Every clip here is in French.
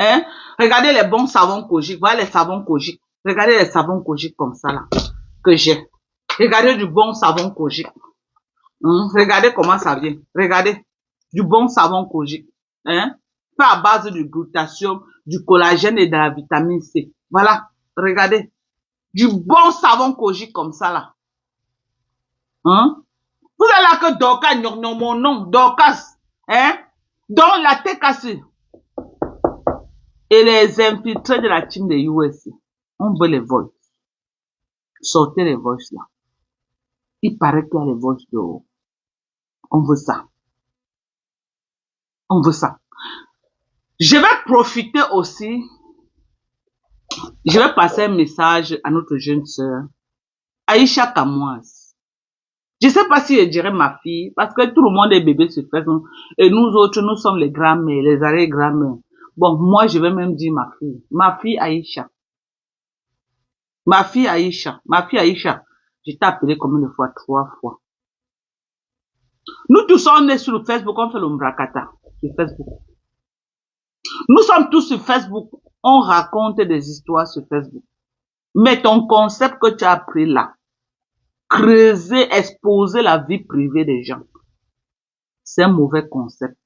Hein? Regardez les bons savons Kojic. Voilà les savons Kojic. Regardez les savons Kojic comme ça là, que j'ai. Regardez du bon savon Kojic. Regardez comment ça vient. Regardez. Du bon savon Kojic. Hein? Fait à base du glutathium, du collagène et de la vitamine C. Voilà. Regardez. Du bon savon Kojic comme ça là. Hein? Vous êtes là que Dorcas, mon nom, Dorcas. Hein? Donc la tête cassée. Et les infiltrés de la team de USA. On veut les voices. Sortez les voices là. Il paraît qu'il y a les voices dehors. On veut ça. On veut ça. Je vais profiter aussi. Je vais passer un message à notre jeune sœur, Aïcha Kamoise. Je ne sais pas si je dirais ma fille, parce que tout le monde est bébé sur Facebook. Et nous autres, nous sommes les grands-mères, les arrière-grands-mères. Bon, moi, je vais même dire ma fille. Ma fille Aïcha. Ma fille Aïcha. Ma fille Aïcha. Je t'ai appelé combien de fois? 3 fois. Nous tous, on est sur le Facebook, on fait le mbrakata. Sur Facebook. Nous sommes tous sur Facebook. On raconte des histoires sur Facebook. Mais ton concept que tu as appris là, creuser, exposer la vie privée des gens, c'est un mauvais concept.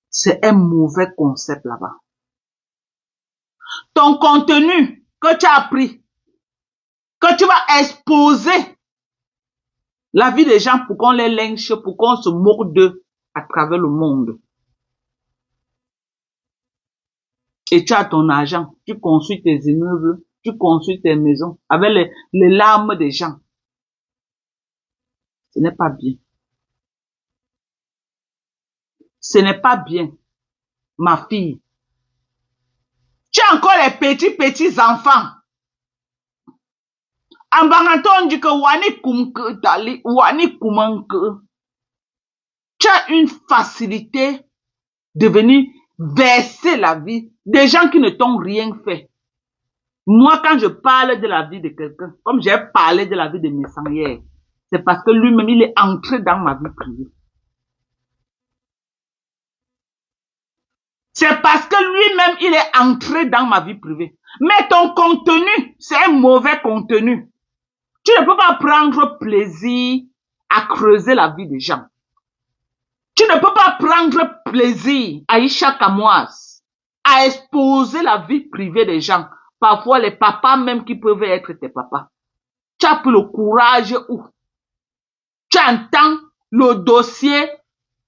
C'est un mauvais concept là-bas. Ton contenu que tu as appris, que tu vas exposer la vie des gens pour qu'on les lynche, pour qu'on se moque d'eux à travers le monde. Et tu as ton argent, tu construis tes immeubles, tu construis tes maisons avec les larmes des gens. Ce n'est pas bien. Ce n'est pas bien, ma fille. Tu as encore les petits enfants. En Banganton, on dit que wani kumke tali, wani kumanke. Tu as une facilité de venir verser la vie des gens qui ne t'ont rien fait. Moi, quand je parle de la vie de quelqu'un, comme j'ai parlé de la vie de mes sangs hier, c'est parce que lui-même, il est entré dans ma vie privée. C'est parce que lui-même, il est entré dans ma vie privée. Mais ton contenu, c'est un mauvais contenu. Tu ne peux pas prendre plaisir à creuser la vie des gens. Tu ne peux pas prendre plaisir, Aïcha Kamoise, à exposer la vie privée des gens. Parfois, les papas même qui peuvent être tes papas. Tu as pris le courage où tu entends le dossier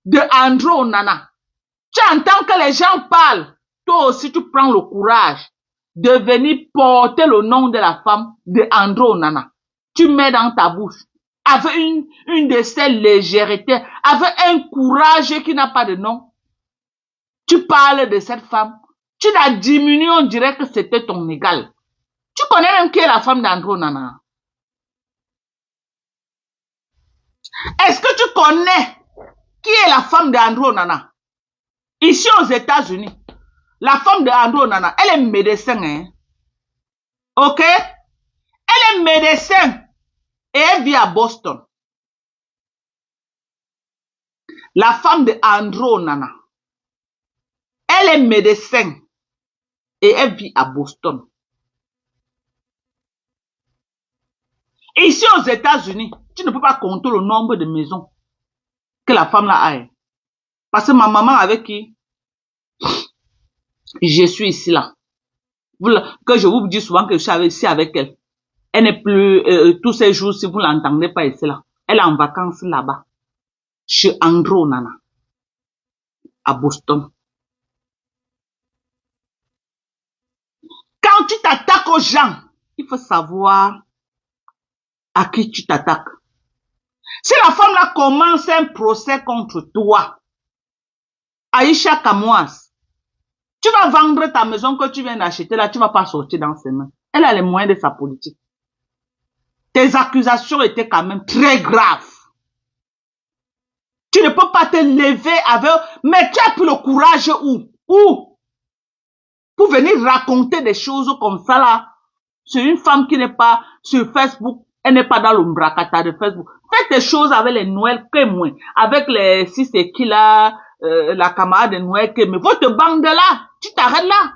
de André Onana. Tu entends que les gens parlent. Toi aussi, tu prends le courage de venir porter le nom de la femme de André Onana. Tu mets dans ta bouche avec une de ces légèretés, avec un courage qui n'a pas de nom. Tu parles de cette femme. Tu la diminues, on dirait que c'était ton égal. Tu connais même qui est la femme d'André Onana? Est-ce que tu connais qui est la femme d'André Onana? Ici aux États-Unis, la femme d'André Onana, elle est médecin. Hein? Ok? Elle est médecin et elle vit à Boston. La femme d'André Onana, elle est médecin et elle vit à Boston. Ici aux États-Unis, tu ne peux pas compter le nombre de maisons que la femme là a. Parce que ma maman avec qui je suis ici là, que je vous dis souvent que je suis ici avec elle. Elle n'est plus, tous ces jours, si vous ne l'entendez pas ici là, elle est en vacances là-bas, chez André Onana, à Boston. Quand tu t'attaques aux gens, il faut savoir à qui tu t'attaques. Si la femme là commence un procès contre toi, Aïcha Kamoise, tu vas vendre ta maison que tu viens d'acheter là, tu vas pas sortir dans ses mains. Elle a les moyens de sa politique. Tes accusations étaient quand même très graves. Tu ne peux pas te lever avec... Mais tu as pris le courage où? Pour venir raconter des choses comme ça là. C'est une femme qui n'est pas sur Facebook. Elle n'est pas dans le mbrakata de Facebook. Fais tes choses avec les Noël que moi. Avec les si c'est qui là, la camarade de Noël, mais votre bande là, tu t'arrêtes là.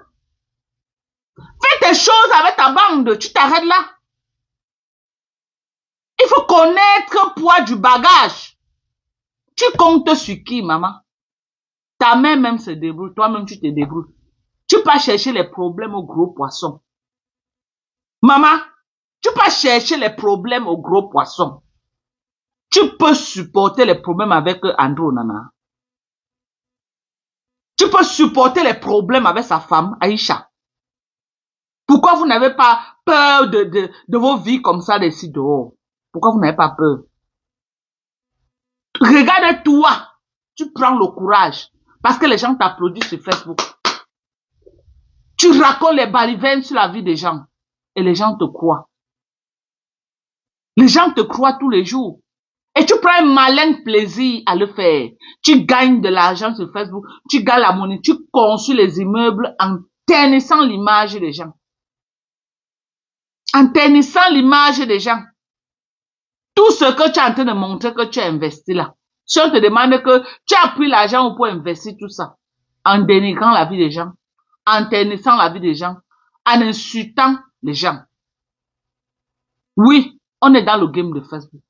Fais tes choses avec ta bande, tu t'arrêtes là. Il faut connaître le poids du bagage. Tu comptes sur qui, maman? Ta mère même se débrouille, toi-même tu te débrouilles. Tu peux chercher les problèmes aux gros poissons. Maman, tu peux chercher les problèmes aux gros poissons. Tu peux supporter les problèmes avec Andrew Nana. Tu peux supporter les problèmes avec sa femme, Aïcha. Pourquoi vous n'avez pas peur de vos vies comme ça d'ici dehors? Pourquoi vous n'avez pas peur? Regarde-toi. Tu prends le courage. Parce que les gens t'applaudissent sur Facebook. Tu racontes les balivernes sur la vie des gens. Et les gens te croient. Les gens te croient tous les jours. Et tu prends un malin plaisir à le faire. Tu gagnes de l'argent sur Facebook. Tu gagnes la monnaie. Tu construis les immeubles en ternissant l'image des gens. En ternissant l'image des gens. Tout ce que tu es en train de montrer que tu as investi là. Si on te demande que tu as pris l'argent pour investir tout ça. En dénigrant la vie des gens. En ternissant la vie des gens. En insultant les gens. Oui, on est dans le game de Facebook.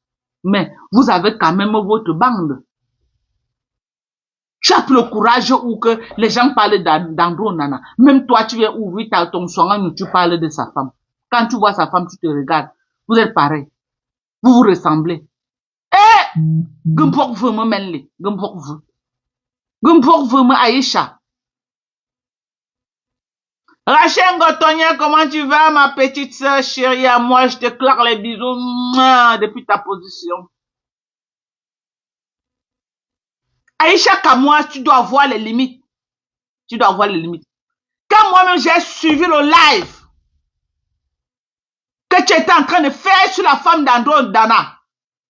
Mais vous avez quand même votre bande. Tu as plus le courage ou que les gens parlent d'Andrew Nana. Même toi, tu viens ouvrir ton soin où tu parles de sa femme. Quand tu vois sa femme, tu te regardes. Vous êtes pareil. Vous vous ressemblez. Eh! Gumpok veut me mêler. Gumpok veut me Aïcha. Rachel Gotonia, comment tu vas, ma petite sœur chérie à moi? Je te claque les bisous depuis ta position. Aïcha Kamoa, tu dois voir les limites. Tu dois voir les limites. Quand moi-même j'ai suivi le live que tu étais en train de faire sur la femme d'Andrew Dana,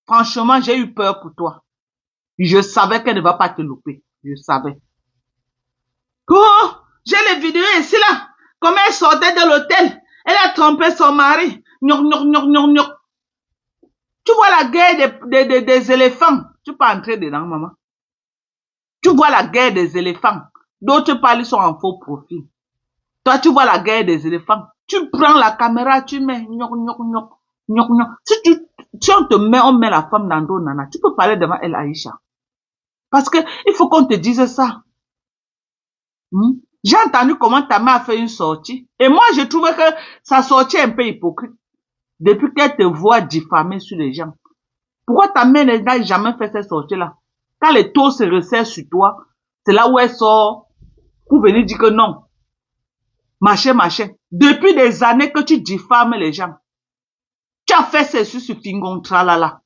franchement, j'ai eu peur pour toi. Je savais qu'elle ne va pas te louper. Je savais. Oh, j'ai les vidéos ici là. Comme elle sortait de l'hôtel, elle a trompé son mari. Tu vois la guerre des éléphants. Tu peux entrer dedans, maman. Tu vois la guerre des éléphants. D'autres parlent sont en faux profil. Toi, tu vois la guerre des éléphants. Tu prends la caméra, tu mets Si on te met, on met la femme dans ton nana, tu peux parler devant elle, Aïcha. Parce que il faut qu'on te dise ça. J'ai entendu comment ta mère a fait une sortie. Et moi, je trouvais que sa sortie est un peu hypocrite. Depuis qu'elle te voit diffamer sur les gens. Pourquoi ta mère n'a jamais fait cette sortie-là? Quand les taux se resserrent sur toi, c'est là où elle sort pour venir dire que non. Machin. Depuis des années que tu diffames les gens. Tu as fait ceci sur Fingon Tralala.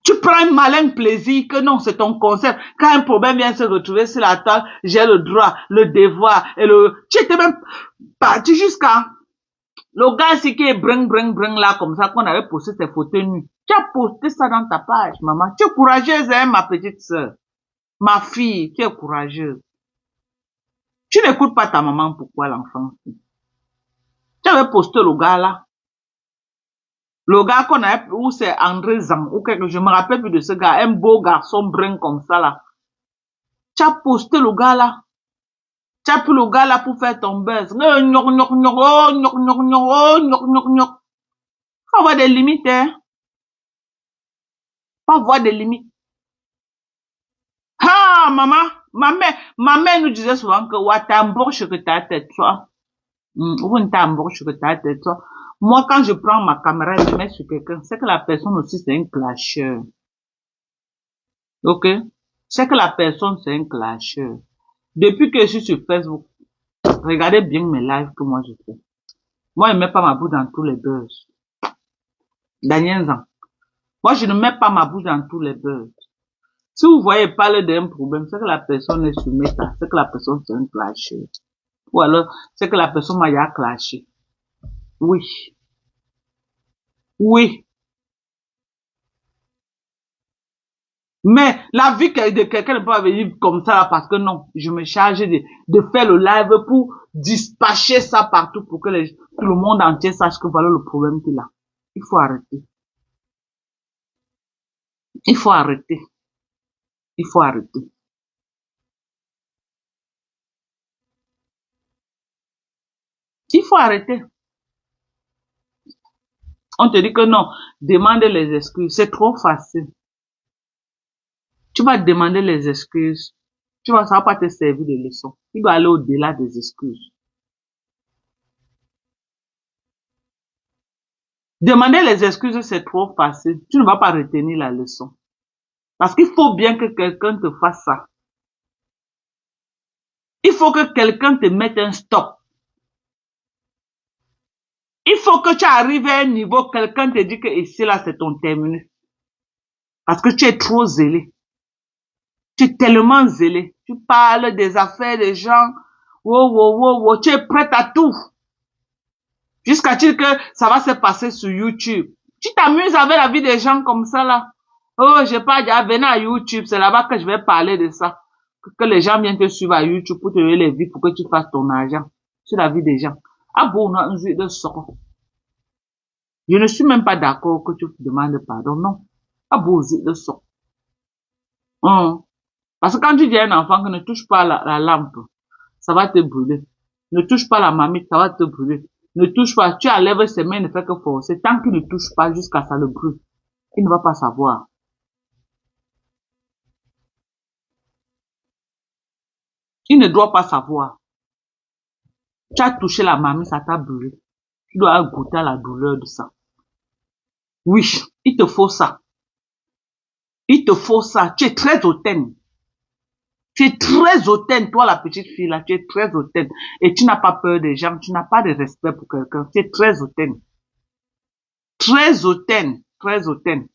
Tu prends un malin plaisir que non, c'est ton concept. Quand un problème vient se retrouver sur la table, j'ai le droit, le devoir et le... Tu étais même parti jusqu'à... Le gars ici qui est bring là, comme ça, qu'on avait posté ses photos nues. Tu as posté ça dans ta page, maman. Tu es courageuse, hein, ma petite sœur. Ma fille, tu es courageuse. Tu n'écoutes pas ta maman, pourquoi l'enfant? Tu avais posté le gars là. Le gars qu'on a, ou c'est André Zang, ou quelque chose, je me rappelle plus de ce gars, un beau garçon brun comme ça là. Tu as posté le gars là. Tu as pris le gars là pour faire ton buzz. Faut avoir des limites, hein. Faut avoir des limites. Ah, maman, ma mère nous disait souvent que, ouais, t'embauches que ta tête, toi. Ou t'embauches que ta tête, toi. Moi, quand je prends ma caméra et je mets sur quelqu'un, c'est que la personne aussi, c'est un clasheur. Ok? C'est que la personne, c'est un clasheur. Depuis que je suis sur Facebook, regardez bien mes lives que moi je fais. Moi, je ne mets pas ma bouche dans tous les buzz. Daniel Zan. Moi, je ne mets pas ma bouche dans tous les buzz. Si vous voyez parler d'un problème, c'est que la personne est sur Meta, c'est que la personne, c'est un clasheur. Ou alors, c'est que la personne m'a clashé. Oui. Oui. Mais la vie de quelqu'un ne peut pas venir comme ça parce que non, je me charge de faire le live pour dispatcher ça partout pour que tout le monde entier sache que voilà le problème qu'il a. Il faut arrêter. Il faut arrêter. Il faut arrêter. faut arrêter. On te dit que non, demande les excuses. C'est trop facile. Tu vas demander les excuses. Tu vois, ça va pas te servir de leçon. Tu dois aller au-delà des excuses. Demander les excuses, c'est trop facile. Tu ne vas pas retenir la leçon. Parce qu'il faut bien que quelqu'un te fasse ça. Il faut que quelqu'un te mette un stop. Il faut que tu arrives à un niveau, quelqu'un te dit que ici, là, c'est ton terminus. Parce que tu es trop zélé. Tu es tellement zélé. Tu parles des affaires des gens. Wow, wow, wow, wow. Tu es prête à tout. Jusqu'à dire que ça va se passer sur YouTube. Tu t'amuses avec la vie des gens comme ça, là. Oh, j'ai pas dit, venez à YouTube. C'est là-bas que je vais parler de ça. Que les gens viennent te suivre à YouTube pour te donner les vies, pour que tu fasses ton argent. C'est la vie des gens. Ah bon, on a une vie de sort. Je ne suis même pas d'accord que tu demandes pardon, non. Ah bon, de sort. Parce que quand tu dis à un enfant que ne touche pas la lampe, ça va te brûler. Ne touche pas la mamie, ça va te brûler. Ne touche pas, tu enlèves ses mains, ne fais que forcer. Tant qu'il ne touche pas jusqu'à ça le brûle, il ne va pas savoir. Il ne doit pas savoir. Tu as touché la mamie, ça t'a brûlé. Tu dois goûter à la douleur de ça. Oui, il te faut ça. Il te faut ça. Tu es très hautaine. Tu es très hautaine, toi la petite fille là, tu es très hautaine. Et tu n'as pas peur des gens, tu n'as pas de respect pour quelqu'un. Tu es très hautaine. Très hautaine, très hautaine.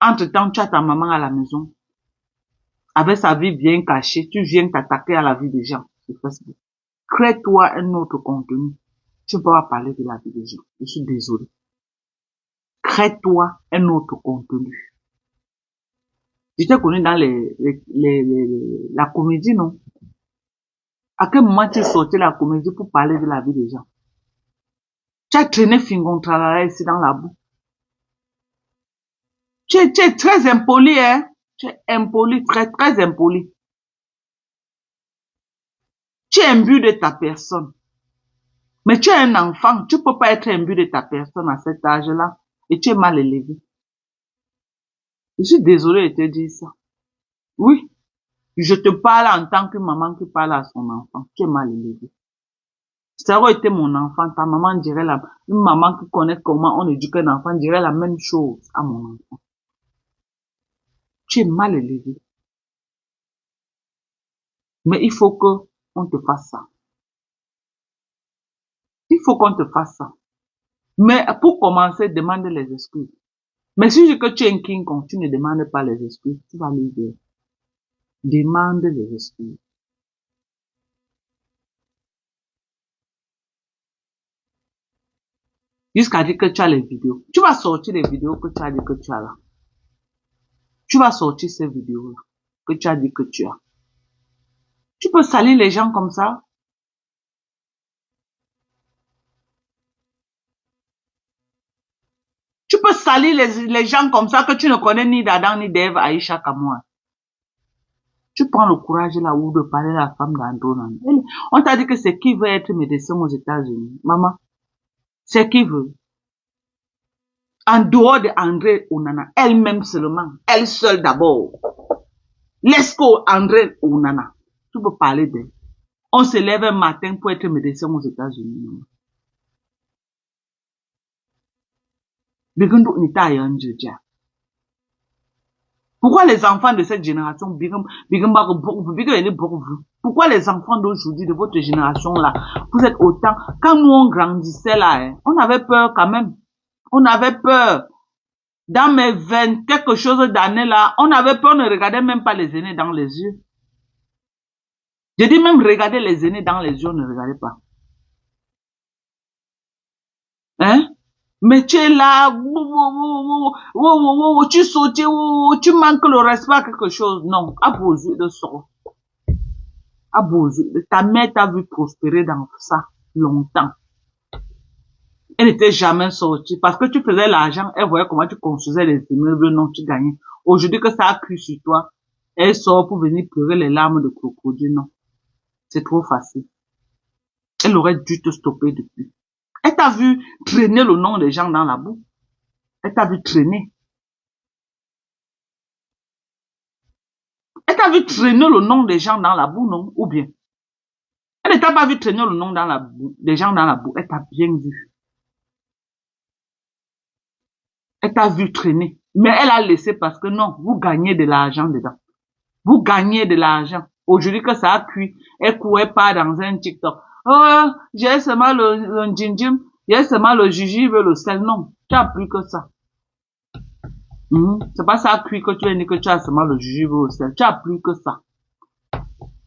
Entre-temps, tu as ta maman à la maison. Avec sa vie bien cachée, tu viens t'attaquer à la vie des gens sur Facebook. Crée-toi un autre contenu. Tu ne peux pas parler de la vie des gens. Je suis désolé. Crée-toi un autre contenu. Je t'ai connu dans la comédie, non? À quel moment tu es sorti la comédie pour parler de la vie des gens? Tu as traîné Fingontralala ici dans la boue. Tu es très impoli, hein? Tu es impoli, très, très impoli. Tu es imbu de ta personne. Mais tu es un enfant, tu peux pas être imbu de ta personne à cet âge-là. Et tu es mal élevé. Je suis désolé de te dire ça. Oui, je te parle en tant que maman qui parle à son enfant. Tu es mal élevé. Si ça aurait été mon enfant, ta maman dirait une maman qui connaît comment on éduque un enfant dirait la même chose à mon enfant. Tu es mal élevé. Mais il faut que on te fasse ça. Il faut qu'on te fasse ça. Mais pour commencer, demande les excuses. Mais si je dis que tu es un King Kong, tu ne demandes pas les excuses, tu vas lui dire. Demande les excuses. Jusqu'à dire que tu as les vidéos. Tu vas sortir les vidéos que tu as dit que tu as là. Tu vas sortir ces vidéos-là que tu as dit que tu as. Tu peux salir les gens comme ça. Tu peux salir les gens comme ça que tu ne connais ni d'Adam, ni d'Ève, Aïcha, Kamoua. Tu prends le courage là où de parler à la femme d'Andronan. On t'a dit que c'est qui veut être médecin aux États-Unis. Maman, c'est qui veut. En dehors de André Onana, elle-même seulement, elle seule d'abord. Laisse qu'André Onana, tu peux parler d'elle. On se lève un matin pour être médecin aux États-Unis. Pourquoi les enfants de cette génération, pourquoi les enfants d'aujourd'hui, de votre génération-là, vous êtes autant, quand nous on grandissait là, on avait peur quand même. On avait peur. Dans mes 20 quelque chose d'années là, on avait peur, on ne regardait même pas les aînés dans les yeux. Je dis même regarder les aînés dans les yeux, on ne regardait pas. Hein? Mais tu es là, tu sautes, tu manques le respect à quelque chose. Non, abusé de ça. Abusé. Ta mère t'a vu prospérer dans ça longtemps. Elle n'était jamais sortie parce que tu faisais l'argent, elle voyait comment tu construisais les immeubles, non, tu gagnais. Aujourd'hui que ça a cru sur toi, elle sort pour venir pleurer les larmes de crocodile, non. C'est trop facile. Elle aurait dû te stopper depuis. Elle t'a vu traîner le nom des gens dans la boue. Elle t'a vu traîner. Elle t'a vu traîner le nom des gens dans la boue, non? Ou bien? Elle ne t'a pas vu traîner le nom dans la boue, des gens dans la boue. Elle t'a bien vu. Elle t'a vu traîner. Mais elle a laissé parce que non, vous gagnez de l'argent dedans. Vous gagnez de l'argent. Aujourd'hui que ça a cuit, elle courait pas dans un TikTok. Oh, j'ai seulement le gingembre, j'ai seulement le jujube, le sel. Non, tu as plus que ça. C'est pas ça a cuit que tu as dit que tu as seulement le jujube ou le sel. Tu as plus que ça.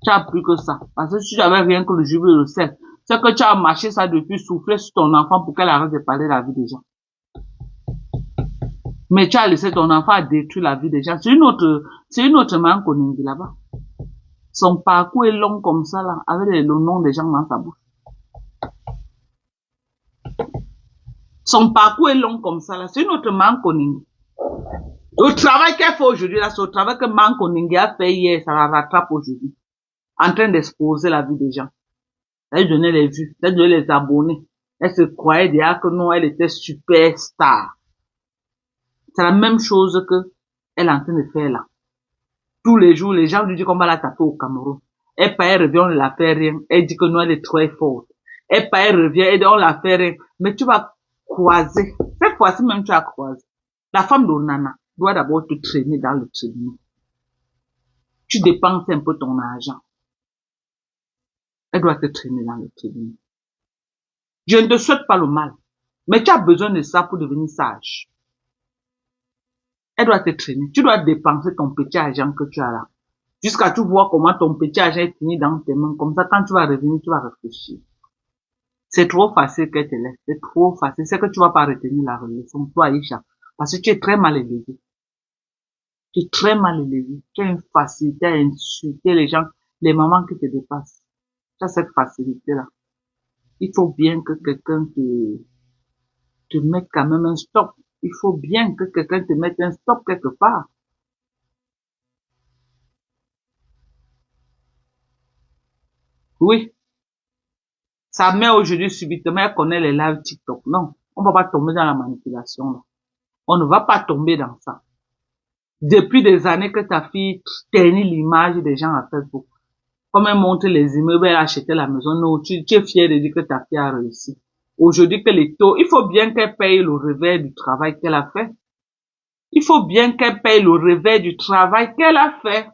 Tu as plus que ça. Parce que si tu avais rien que le jujube et le sel, c'est que tu as marché ça depuis souffler sur ton enfant pour qu'elle arrête de parler de la vie des gens. Mais tu as laissé ton enfant détruire la vie des gens. C'est une autre manque qu'on dit là-bas. Son parcours est long comme ça, là, avec le nom des gens dans sa bouche. Son parcours est long comme ça, là. C'est une autre manque qu'on dit. Le travail qu'elle fait aujourd'hui, là, c'est le travail que Manko Ningi a fait hier, ça la rattrape aujourd'hui. En train d'exposer la vie des gens. Elle donnait les vues, elle donnait les abonnés. Elle se croyait déjà que non, elle était superstar. C'est la même chose que elle est en train de faire là. Tous les jours, les gens lui disent qu'on va la taper au Cameroun. Elle part, elle revient, on ne la fait rien. Elle dit que non, elle est très forte. Elle part, elle revient, elle dit on la fait rien. Mais tu vas croiser. Cette fois-ci même, tu as croisé. La femme d'Onana doit d'abord te traîner dans le tribunal. Tu dépenses un peu ton argent. Elle doit te traîner dans le tribunal. Je ne te souhaite pas le mal. Mais tu as besoin de ça pour devenir sage. Elle doit te traîner. Tu dois dépenser ton petit argent que tu as là. Jusqu'à tu vois comment ton petit argent est fini dans tes mains. Comme ça, quand tu vas revenir, tu vas réfléchir. C'est trop facile qu'elle te laisse. C'est trop facile. C'est que tu vas pas retenir la leçon. Toi, Aïcha. Parce que tu es très mal élevé. Tu es très mal élevé. Tu as une facilité à insulter les gens, les mamans qui te dépassent. Tu as cette facilité-là. Il faut bien que quelqu'un te mette quand même un stop. Il faut bien que quelqu'un te mette un stop quelque part. Oui. Sa mère aujourd'hui subitement, elle connaît les lives TikTok. Non. On va pas tomber dans la manipulation, là. On ne va pas tomber dans ça. Depuis des années que ta fille ternit l'image des gens à Facebook. Comme elle montre les immeubles, elle a acheté la maison. Non, tu es fier de dire que ta fille a réussi. Aujourd'hui que les taux, il faut bien qu'elle paye le revers du travail qu'elle a fait. Il faut bien qu'elle paye le revers du travail qu'elle a fait.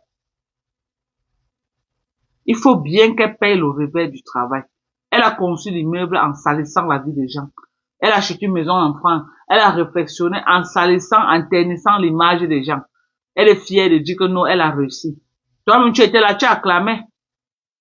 Il faut bien qu'elle paye le revers du travail. Elle a conçu l'immeuble en salissant la vie des gens. Elle a acheté une maison en France. Elle a réflexionné en salissant, en ternissant l'image des gens. Elle est fière de dire que non, elle a réussi. Toi-même, tu étais là, tu acclamais.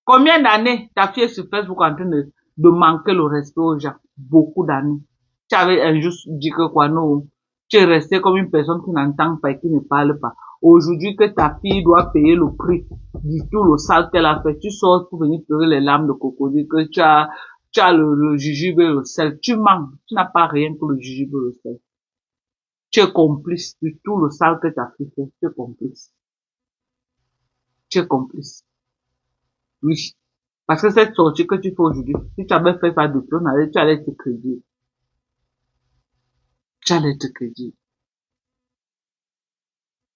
Combien d'années ta fille est sur Facebook en train de manquer le respect aux gens? Beaucoup d'années. Tu avais injuste dit que quoi, non. Tu es resté comme une personne qui n'entend pas et qui ne parle pas. Aujourd'hui que ta fille doit payer le prix du tout le sale qu'elle a fait, tu sors pour venir pleurer les larmes de crocodile, que tu as le jujube et le sel. Tu mens. Tu n'as pas rien que le jujube et le sel. Tu es complice de tout le sale que ta fille fait. Tu es complice. Tu es complice. Oui. Parce que cette sortie que tu fais aujourd'hui, si tu avais fait ça depuis, tu allais te crédit. Tu allais te crédit.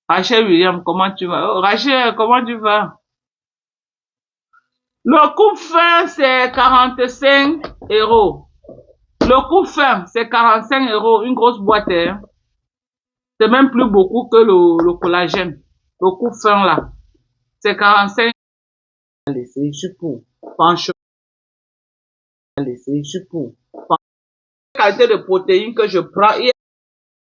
Rachel William, comment tu vas? Oh, Rachel, comment tu vas? Le coupe-fin, c'est 45 euros. Le coupe-fin, c'est 45 euros, une grosse boîte, hein. C'est même plus beaucoup que le collagène. Le coupe-fin, là. C'est 45. Allez, c'est juste pour. Franchement. Allez, c'est juste pour. La quantité de protéines que je prends, il